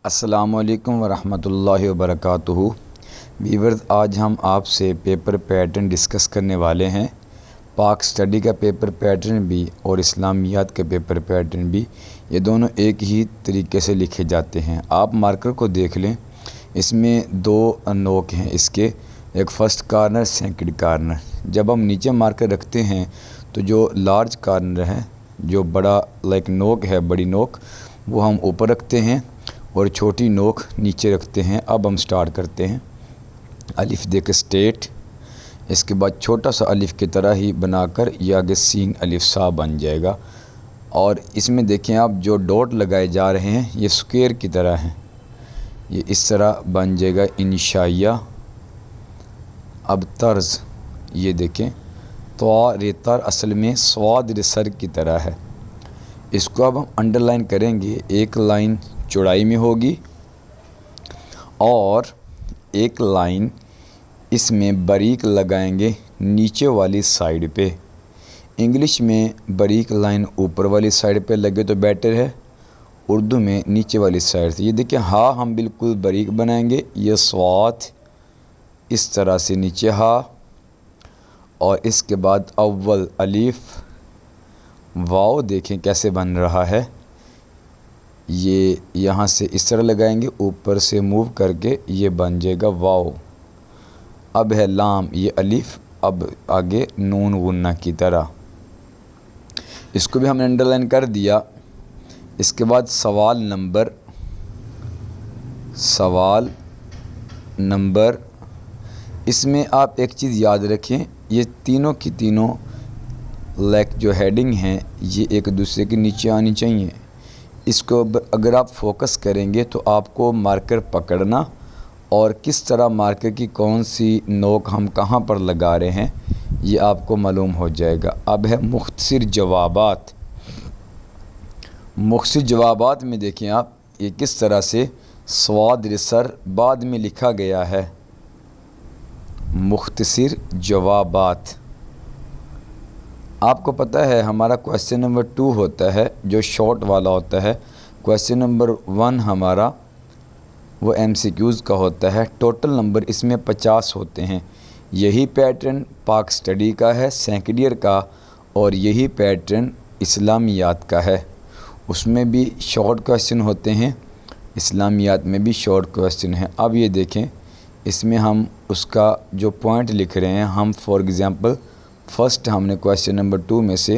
السلام علیکم ورحمۃ اللہ وبرکاتہ۔ ویورز، آج ہم آپ سے پیپر پیٹرن ڈسکس کرنے والے ہیں۔ پاک سٹڈی کا پیپر پیٹرن بھی اور اسلامیات کا پیپر پیٹرن بھی، یہ دونوں ایک ہی طریقے سے لکھے جاتے ہیں۔ آپ مارکر کو دیکھ لیں، اس میں دو نوک ہیں اس کے، ایک فرسٹ کارنر، سیکنڈ کارنر۔ جب ہم نیچے مارکر رکھتے ہیں تو جو لارج کارنر ہے، جو بڑا نوک ہے، بڑی نوک، وہ ہم اوپر رکھتے ہیں اور چھوٹی نوک نیچے رکھتے ہیں۔ اب ہم سٹارٹ کرتے ہیں۔ الف دیکھ اسٹیٹ، اس کے بعد چھوٹا سا الف کی طرح ہی بنا کر یہ آگے سین الف سا بن جائے گا، اور اس میں دیکھیں آپ جو ڈاٹ لگائے جا رہے ہیں یہ سکوئر کی طرح ہیں، یہ اس طرح بن جائے گا انشائیہ۔ اب طرز یہ دیکھیں، طا ریتر اصل میں سواد رسر کی طرح ہے۔ اس کو اب ہم انڈر لائن کریں گے، ایک لائن چوڑائی میں ہوگی اور ایک لائن اس میں باریک لگائیں گے نیچے والی سائیڈ پہ۔ انگلش میں باریک لائن اوپر والی سائیڈ پہ لگے تو بیٹر ہے، اردو میں نیچے والی سائیڈ سے۔ یہ دیکھیں ہا ہم بالکل باریک بنائیں گے، یہ سوات اس طرح سے نیچے ہا، اور اس کے بعد اول الف، واو دیکھیں کیسے بن رہا ہے، یہ یہاں سے اس طرح لگائیں گے، اوپر سے موو کر کے یہ بن جائے گا واو۔ اب ہے لام، یہ الف اب آگے نون غنہ کی طرح، اس کو بھی ہم نے انڈر لائن کر دیا۔ اس کے بعد سوال نمبر، اس میں آپ ایک چیز یاد رکھیں، یہ تینوں کی تینوں جو ہیڈنگ ہیں یہ ایک دوسرے کے نیچے آنی چاہیے۔ اس کو اگر آپ فوکس کریں گے تو آپ کو مارکر پکڑنا اور کس طرح مارکر کی کون سی نوک ہم کہاں پر لگا رہے ہیں یہ آپ کو معلوم ہو جائے گا۔ اب ہے مختصر جوابات۔ مختصر جوابات میں دیکھیں آپ، یہ کس طرح سے سواد رسر بعد میں لکھا گیا ہے۔ مختصر جوابات، آپ کو پتہ ہے ہمارا کویسچن نمبر 2 ہوتا ہے جو شارٹ والا ہوتا ہے، کویسچن نمبر 1 ہمارا وہ MCQs کا ہوتا ہے۔ ٹوٹل نمبر اس میں 50 ہوتے ہیں۔ یہی پیٹرن پاک سٹڈی کا ہے سیکنڈ ایئر کا، اور یہی پیٹرن اسلامیات کا ہے، اس میں بھی شارٹ کویسچن ہوتے ہیں، اسلامیات میں بھی شارٹ کویسچن ہیں۔ اب یہ دیکھیں، اس میں ہم اس کا جو پوائنٹ لکھ رہے ہیں، ہم فار ایگزامپل فرسٹ ہم نے کویسچن نمبر 2 میں سے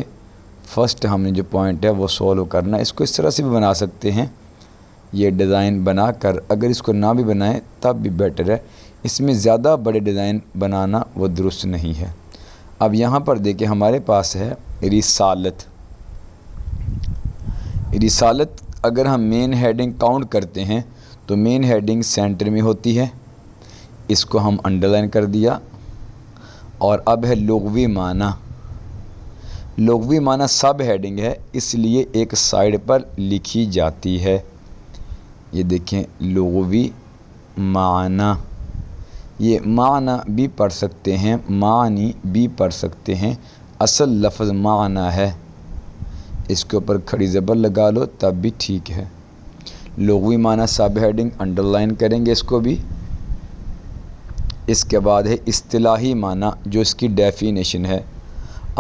فرسٹ ہم نے جو پوائنٹ ہے وہ سولو کرنا ہے۔ اس کو اس طرح سے بھی بنا سکتے ہیں، یہ ڈیزائن بنا کر، اگر اس کو نہ بھی بنائیں تب بھی بیٹر ہے، اس میں زیادہ بڑے ڈیزائن بنانا وہ درست نہیں ہے۔ اب یہاں پر دیکھیں ہمارے پاس ہے رسالت۔ رسالت اگر ہم مین ہیڈنگ کاؤنٹ کرتے ہیں تو مین ہیڈنگ سینٹر میں ہوتی ہے، اس کو ہم انڈر لائن کر دیا۔ اور اب ہے لغوی معنی۔ لغوی معنی سب ہیڈنگ ہے، اس لیے ایک سائیڈ پر لکھی جاتی ہے۔ یہ دیکھیں لغوی معنی، یہ معنی بھی پڑھ سکتے ہیں، معنی بھی پڑھ سکتے ہیں، اصل لفظ معنی ہے، اس کے اوپر کھڑی زبر لگا لو تب بھی ٹھیک ہے۔ لغوی معنی سب ہیڈنگ انڈر لائن کریں گے اس کو بھی۔ اس کے بعد ہے اصطلاحی معنی، جو اس کی ڈیفینیشن ہے۔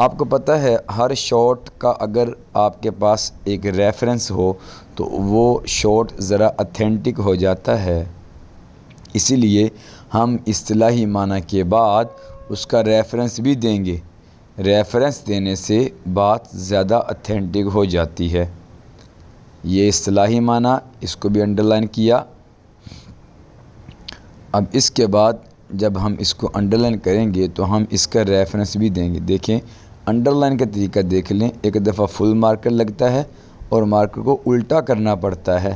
آپ کو پتہ ہے ہر شارٹ کا اگر آپ کے پاس ایک ریفرنس ہو تو وہ شارٹ ذرا اتھینٹک ہو جاتا ہے، اسی لیے ہم اصطلاحی معنی کے بعد اس کا ریفرنس بھی دیں گے۔ ریفرنس دینے سے بات زیادہ اتھینٹک ہو جاتی ہے۔ یہ اصطلاحی معنی، اس کو بھی انڈر لائن کیا۔ اب اس کے بعد جب ہم اس کو انڈر لائن کریں گے تو ہم اس کا ریفرنس بھی دیں گے۔ دیکھیں انڈر لائن کا طریقہ دیکھ لیں، ایک دفعہ فل مارکر لگتا ہے اور مارکر کو الٹا کرنا پڑتا ہے،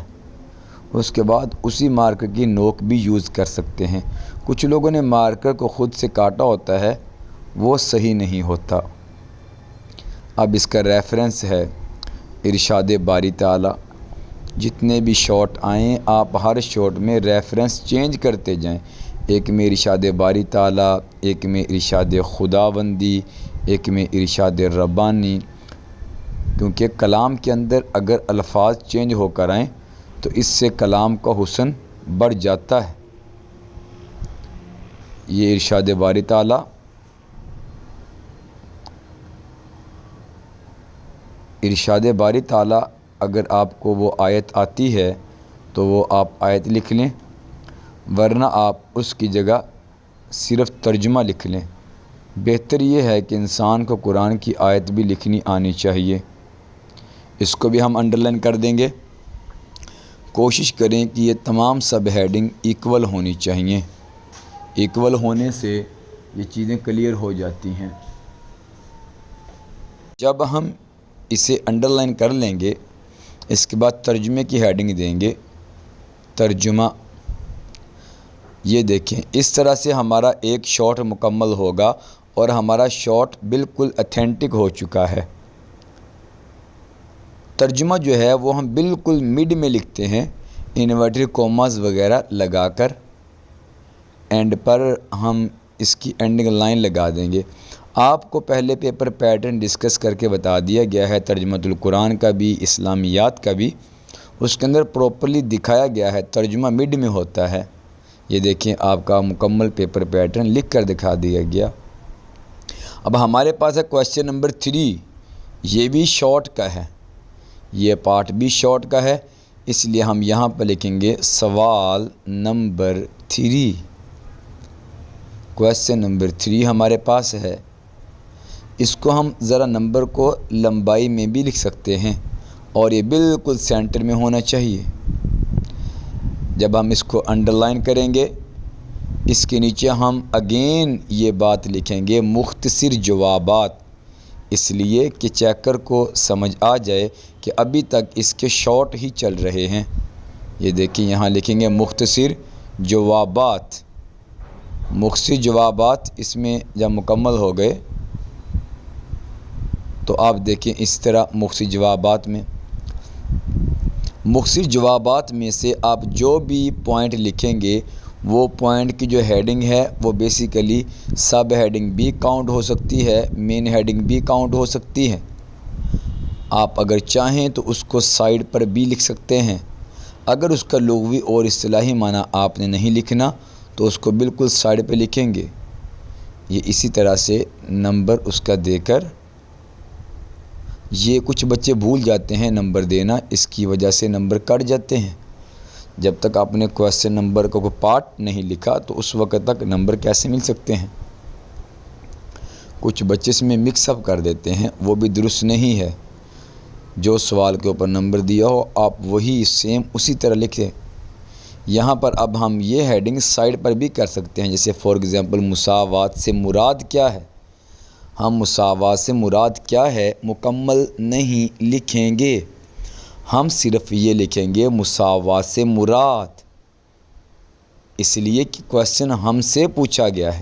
اس کے بعد اسی مارکر کی نوک بھی یوز کر سکتے ہیں۔ کچھ لوگوں نے مارکر کو خود سے کاٹا ہوتا ہے، وہ صحیح نہیں ہوتا۔ اب اس کا ریفرنس ہے ارشاد باری تعالی۔ جتنے بھی شارٹ آئیں آپ ہر شارٹ میں ریفرنس چینج کرتے جائیں، ایک میں ارشاد باری تعالی، ایک میں ارشاد خداوندی، ایک میں ارشاد ربانی، کیونکہ کلام کے اندر اگر الفاظ چینج ہو کر آئیں تو اس سے کلام کا حسن بڑھ جاتا ہے۔ یہ ارشاد باری تعالیٰ، اگر آپ کو وہ آیت آتی ہے تو وہ آپ آیت لکھ لیں، ورنہ آپ اس کی جگہ صرف ترجمہ لکھ لیں۔ بہتر یہ ہے کہ انسان کو قرآن کی آیت بھی لکھنی آنی چاہیے۔ اس کو بھی ہم انڈرلائن کر دیں گے۔ کوشش کریں کہ یہ تمام سب ہیڈنگ ایکول ہونی چاہیے۔ ایکول ہونے سے یہ چیزیں کلیئر ہو جاتی ہیں۔ جب ہم اسے انڈرلائن کر لیں گے، اس کے بعد ترجمے کی ہیڈنگ دیں گے، ترجمہ۔ یہ دیکھیں، اس طرح سے ہمارا ایک شارٹ مکمل ہوگا اور ہمارا شارٹ بالکل اتھینٹک ہو چکا ہے۔ ترجمہ جو ہے وہ ہم بالکل مڈ میں لکھتے ہیں، انورٹر کوماز وغیرہ لگا کر۔ اینڈ پر ہم اس کی اینڈنگ لائن لگا دیں گے۔ آپ کو پہلے پیپر پیٹرن ڈسکس کر کے بتا دیا گیا ہے، ترجمۃ القرآن کا بھی، اسلامیات کا بھی۔ اس کے اندر پراپرلی دکھایا گیا ہے ترجمہ مڈ میں ہوتا ہے۔ یہ دیکھیں، آپ کا مکمل پیپر پیٹرن لکھ کر دکھا دیا گیا۔ اب ہمارے پاس ہے کویسچن نمبر 3۔ یہ بھی شارٹ کا ہے، یہ پارٹ بھی شارٹ کا ہے، اس لیے ہم یہاں پر لکھیں گے سوال نمبر 3۔ کویسچن نمبر 3 ہمارے پاس ہے۔ اس کو ہم ذرا نمبر کو لمبائی میں بھی لکھ سکتے ہیں اور یہ بالکل سینٹر میں ہونا چاہیے۔ جب ہم اس کو انڈرلائن کریں گے، اس کے نیچے ہم اگین یہ بات لکھیں گے مختصر جوابات، اس لیے کہ چیکر کو سمجھ آ جائے کہ ابھی تک اس کے شارٹ ہی چل رہے ہیں۔ یہ دیکھیں، یہاں لکھیں گے مختصر جوابات۔ مختصر جوابات اس میں جب مکمل ہو گئے تو آپ دیکھیں اس طرح مختصر جوابات میں سے آپ جو بھی پوائنٹ لکھیں گے، وہ پوائنٹ کی جو ہیڈنگ ہے وہ بیسیکلی سب ہیڈنگ بھی کاؤنٹ ہو سکتی ہے، مین ہیڈنگ بھی کاؤنٹ ہو سکتی ہے۔ آپ اگر چاہیں تو اس کو سائیڈ پر بھی لکھ سکتے ہیں۔ اگر اس کا لغوی اور اصطلاحی معنی آپ نے نہیں لکھنا تو اس کو بالکل سائیڈ پہ لکھیں گے۔ یہ اسی طرح سے نمبر اس کا دے کر، یہ کچھ بچے بھول جاتے ہیں نمبر دینا، اس کی وجہ سے نمبر کٹ جاتے ہیں۔ جب تک آپ نے کویسچن نمبر کا کوئی پارٹ نہیں لکھا تو اس وقت تک نمبر کیسے مل سکتے ہیں؟ کچھ بچے اس میں مکس اپ کر دیتے ہیں، وہ بھی درست نہیں ہے۔ جو سوال کے اوپر نمبر دیا ہو آپ وہی سیم اسی طرح لکھیں۔ یہاں پر اب ہم یہ ہیڈنگ سائیڈ پر بھی کر سکتے ہیں، جیسے فار ایگزامپل مساوات سے مراد کیا ہے؟ ہم مساوات سے مراد کیا ہے مکمل نہیں لکھیں گے، ہم صرف یہ لکھیں گے مساوات سے مراد، اس لیے کہ کویسچن ہم سے پوچھا گیا ہے۔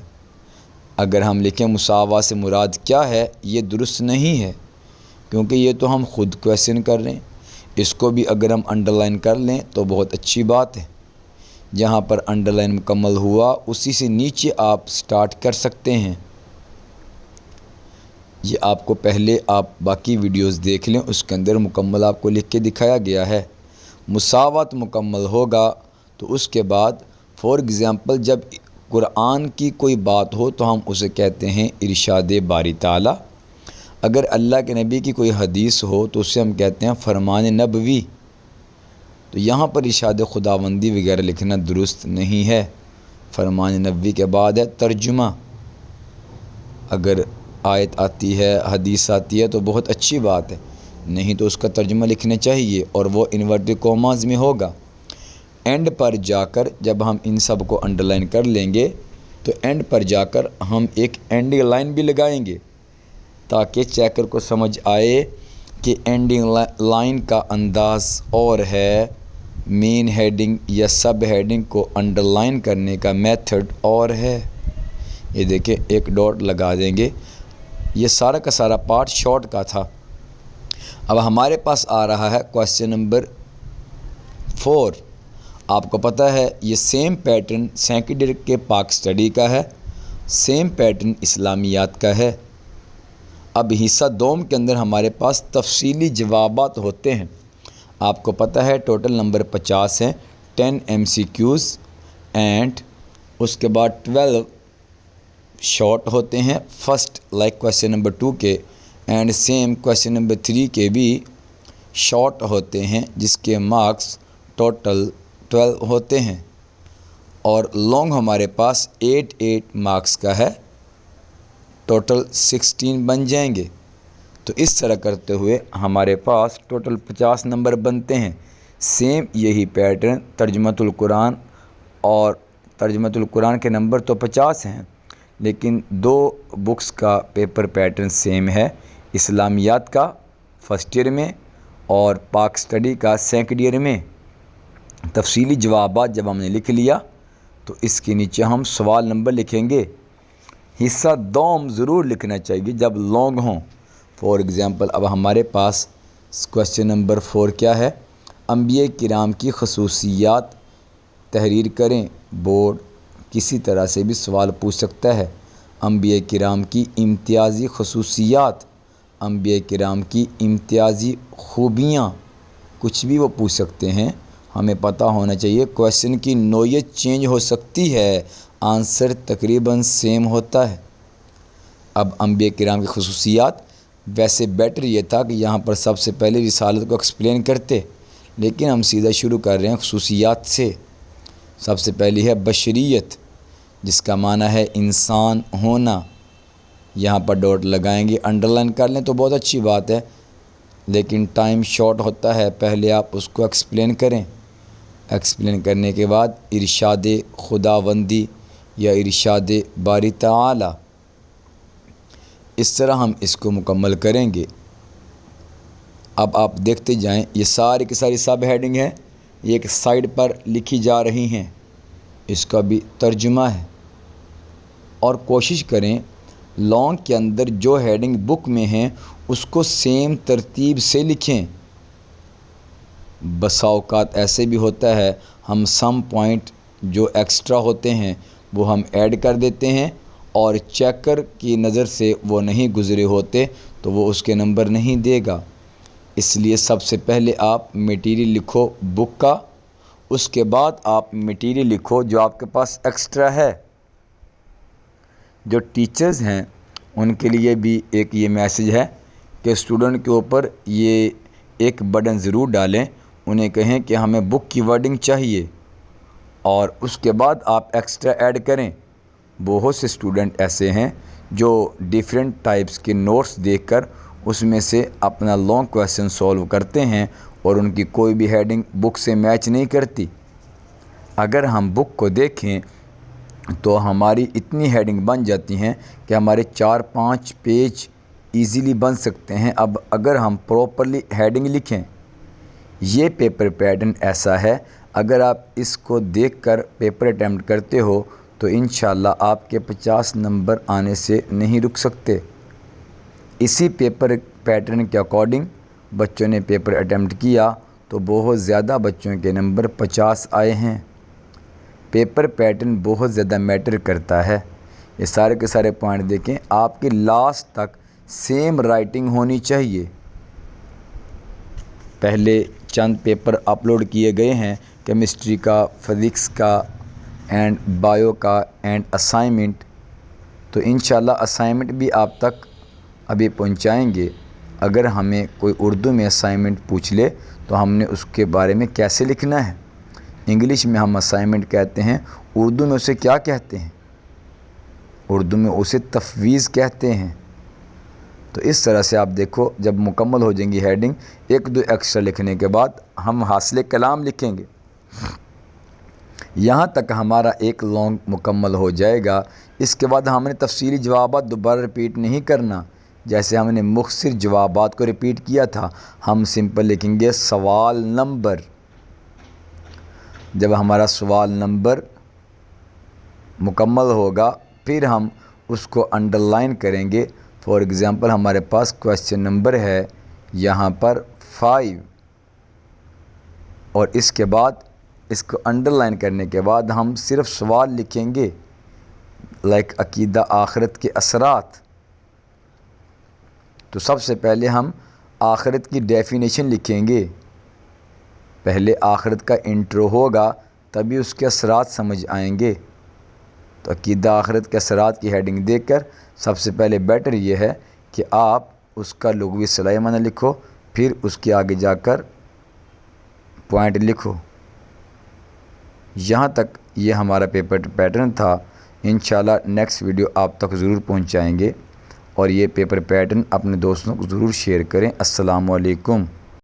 اگر ہم لکھیں مساوات سے مراد کیا ہے، یہ درست نہیں ہے، کیونکہ یہ تو ہم خود کویسچن کر رہے ہیں۔ اس کو بھی اگر ہم انڈرلائن کر لیں تو بہت اچھی بات ہے۔ جہاں پر انڈرلائن مکمل ہوا اسی سے نیچے آپ سٹارٹ کر سکتے ہیں۔ یہ آپ کو پہلے آپ باقی ویڈیوز دیکھ لیں، اس کے اندر مکمل آپ کو لکھ کے دکھایا گیا ہے۔ مساوات مکمل ہوگا تو اس کے بعد فار ایگزامپل جب قرآن کی کوئی بات ہو تو ہم اسے کہتے ہیں ارشاد باری تعالیٰ۔ اگر اللہ کے نبی کی کوئی حدیث ہو تو اسے ہم کہتے ہیں فرمان نبوی۔ تو یہاں پر ارشاد خداوندی وغیرہ لکھنا درست نہیں ہے۔ فرمان نبوی کے بعد ہے ترجمہ۔ اگر آیت آتی ہے، حدیث آتی ہے تو بہت اچھی بات ہے، نہیں تو اس کا ترجمہ لکھنا چاہیے اور وہ انورٹر کوماز میں ہوگا۔ اینڈ پر جا کر جب ہم ان سب کو انڈرلائن کر لیں گے تو اینڈ پر جا کر ہم ایک اینڈنگ لائن بھی لگائیں گے تاکہ چیکر کو سمجھ آئے کہ اینڈنگ لائن کا انداز اور ہے، مین ہیڈنگ یا سب ہیڈنگ کو انڈرلائن کرنے کا میتھڈ اور ہے۔ یہ دیکھیں ایک ڈاٹ لگا دیں گے۔ یہ سارا کا سارا پارٹ شارٹ کا تھا۔ اب ہمارے پاس آ رہا ہے کویسچن نمبر 4۔ آپ کو پتہ ہے یہ سیم پیٹرن سیکنڈ ایئر کے پاک اسٹڈی کا ہے، سیم پیٹرن اسلامیات کا ہے۔ اب حصہ دوم کے اندر ہمارے پاس تفصیلی جوابات ہوتے ہیں۔ آپ کو پتہ ہے ٹوٹل نمبر 50 ہیں، 10 MCQs اینڈ اس کے بعد 12 شارٹ ہوتے ہیں، فرسٹ لائک کویسچن نمبر 2 کے، اینڈ سیم کویسچن نمبر 3 کے بھی شارٹ ہوتے ہیں جس کے مارکس ٹوٹل 12 ہوتے ہیں، اور لانگ ہمارے پاس 8 مارکس کا ہے، ٹوٹل 16 بن جائیں گے۔ تو اس طرح کرتے ہوئے ہمارے پاس ٹوٹل 50 نمبر بنتے ہیں۔ سیم یہی پیٹرن ترجمۃ القرآن، اور ترجمۃ القرآن کے نمبر تو 50 ہیں لیکن 2 بکس کا پیپر پیٹرن سیم ہے، اسلامیات کا فرسٹ ایئر میں اور پاک اسٹڈی کا سیکنڈ ایئر میں۔ تفصیلی جوابات جب ہم نے لکھ لیا تو اس کے نیچے ہم سوال نمبر لکھیں گے۔ حصہ دوم ضرور لکھنا چاہیے جب لانگ ہوں۔ فار ایگزامپل اب ہمارے پاس کویسچن نمبر 4 کیا ہے؟ انبیاء کرام کی خصوصیات تحریر کریں۔ بورڈ کسی طرح سے بھی سوال پوچھ سکتا ہے۔ انبیاء کرام کی امتیازی خصوصیات، انبیاء کرام کی امتیازی خوبیاں، کچھ بھی وہ پوچھ سکتے ہیں، ہمیں پتہ ہونا چاہیے۔ کویسچن کی نوعیت چینج ہو سکتی ہے، آنسر تقریباً سیم ہوتا ہے۔ اب انبیاء کرام کی خصوصیات، ویسے بیٹر یہ تھا کہ یہاں پر سب سے پہلے رسالت کو ایکسپلین کرتے، لیکن ہم سیدھا شروع کر رہے ہیں خصوصیات سے۔ سب سے پہلی ہے بشریت، جس کا معنی ہے انسان ہونا۔ یہاں پر ڈاٹ لگائیں گے، انڈر لائن کر لیں تو بہت اچھی بات ہے، لیکن ٹائم شارٹ ہوتا ہے، پہلے آپ اس کو ایکسپلین کریں۔ ایکسپلین کرنے کے بعد ارشاد خداوندی یا ارشاد باری تعالی، اس طرح ہم اس کو مکمل کریں گے۔ اب آپ دیکھتے جائیں، یہ ساری کی ساری سب ہیڈنگ ہے، یہ ایک سائڈ پر لکھی جا رہی ہیں، اس کا بھی ترجمہ ہے۔ اور کوشش کریں لانگ کے اندر جو ہیڈنگ بک میں ہیں اس کو سیم ترتیب سے لکھیں۔ بسا اوقات ایسے بھی ہوتا ہے ہم سم پوائنٹ جو ایکسٹرا ہوتے ہیں وہ ہم ایڈ کر دیتے ہیں، اور چیکر کی نظر سے وہ نہیں گزرے ہوتے تو وہ اس کے نمبر نہیں دے گا۔ اس لیے سب سے پہلے آپ میٹیریل لکھو بک کا، اس کے بعد آپ میٹیریل لکھو جو آپ کے پاس ایکسٹرا ہے۔ جو ٹیچرز ہیں ان کے لیے بھی ایک یہ میسج ہے کہ اسٹوڈنٹ کے اوپر یہ ایک بٹن ضرور ڈالیں، انہیں کہیں کہ ہمیں بک کی ورڈنگ چاہیے، اور اس کے بعد آپ ایکسٹرا ایڈ کریں۔ بہت سے اسٹوڈنٹ ایسے ہیں جو ڈیفرنٹ ٹائپس کے نوٹس دیکھ کر اس میں سے اپنا لانگ کویسچن سولو کرتے ہیں اور ان کی کوئی بھی ہیڈنگ بک سے میچ نہیں کرتی۔ اگر ہم بک کو دیکھیں تو ہماری اتنی ہیڈنگ بن جاتی ہیں کہ ہمارے 4-5 پیج ایزیلی بن سکتے ہیں۔ اب اگر ہم پراپرلی ہیڈنگ لکھیں، یہ پیپر پیٹرن ایسا ہے، اگر آپ اس کو دیکھ کر پیپر اٹیمپٹ کرتے ہو تو انشاءاللہ آپ کے 50 نمبر آنے سے نہیں رک سکتے۔ اسی پیپر پیٹرن کے اکارڈنگ بچوں نے پیپر اٹیمپٹ کیا تو بہت زیادہ بچوں کے نمبر 50 آئے ہیں۔ پیپر پیٹرن بہت زیادہ میٹر کرتا ہے۔ یہ سارے کے سارے پوائنٹ دیکھیں، آپ کی لاسٹ تک سیم رائٹنگ ہونی چاہیے۔ پہلے چند پیپر اپلوڈ کیے گئے ہیں، کیمسٹری کا، فزکس کا اینڈ بایو کا اینڈ اسائنمنٹ، تو انشاءاللہ اسائنمنٹ بھی آپ تک ابھی پہنچائیں گے۔ اگر ہمیں کوئی اردو میں اسائنمنٹ پوچھ لے تو ہم نے اس کے بارے میں کیسے لکھنا ہے؟ انگلش میں ہم اسائنمنٹ کہتے ہیں، اردو میں اسے کیا کہتے ہیں؟ اردو میں اسے تفویض کہتے ہیں۔ تو اس طرح سے آپ دیکھو، جب مکمل ہو جائیں گی ہیڈنگ، 1-2 ایکسٹرا لکھنے کے بعد ہم حاصل کلام لکھیں گے۔ یہاں تک ہمارا ایک لانگ مکمل ہو جائے گا۔ اس کے بعد ہم نے تفصیلی جوابات دوبارہ رپیٹ نہیں کرنا، جیسے ہم نے مختصر جوابات کو رپیٹ کیا تھا۔ ہم سمپل لکھیں گے سوال نمبر۔ جب ہمارا سوال نمبر مکمل ہوگا پھر ہم اس کو انڈر لائن کریں گے۔ فار ایگزامپل ہمارے پاس کویسچن نمبر ہے یہاں پر 5، اور اس کے بعد اس کو انڈر لائن کرنے کے بعد ہم صرف سوال لکھیں گے، لائک عقیدہ آخرت کے اثرات۔ تو سب سے پہلے ہم آخرت کی ڈیفینیشن لکھیں گے۔ پہلے آخرت کا انٹرو ہوگا تبھی اس کے اثرات سمجھ آئیں گے۔ تو عقیدہ آخرت کے اثرات کی ہیڈنگ دیکھ کر سب سے پہلے بیٹر یہ ہے کہ آپ اس کا لغوی اصطلاحی معنی لکھو، پھر اس کے آگے جا کر پوائنٹ لکھو۔ یہاں تک یہ ہمارا پیپر پیٹرن تھا۔ انشاءاللہ نیکسٹ ویڈیو آپ تک ضرور پہنچائیں گے، اور یہ پیپر پیٹرن اپنے دوستوں کو ضرور شیئر کریں۔ السلام علیکم۔